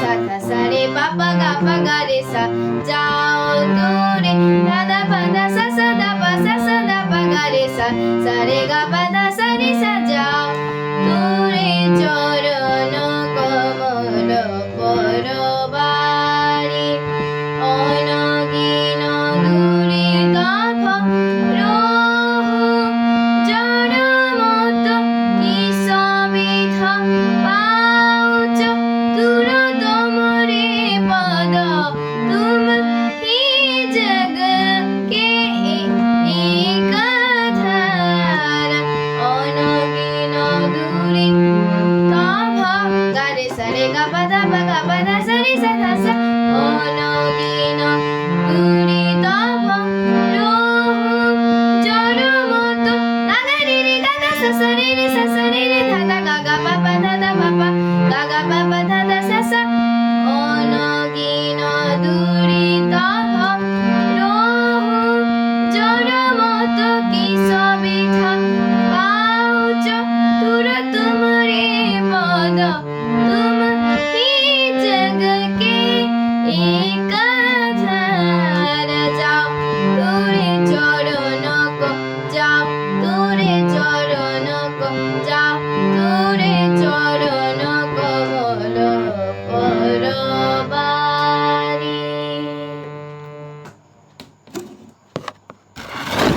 sa tha sa re pa pa ga re sa jao dure da da pa da sa da pa ga re sa re ga pa da sa re sa jao dure চরণ কমল পরবারি অনগিন দুরিত রহ জনমত কিসবিধ pouch দূর তোমরে পদ তুম হি jug কে একধার অনগিন দুরি তভ গারে সরে গা পদা সরে সা অনগিন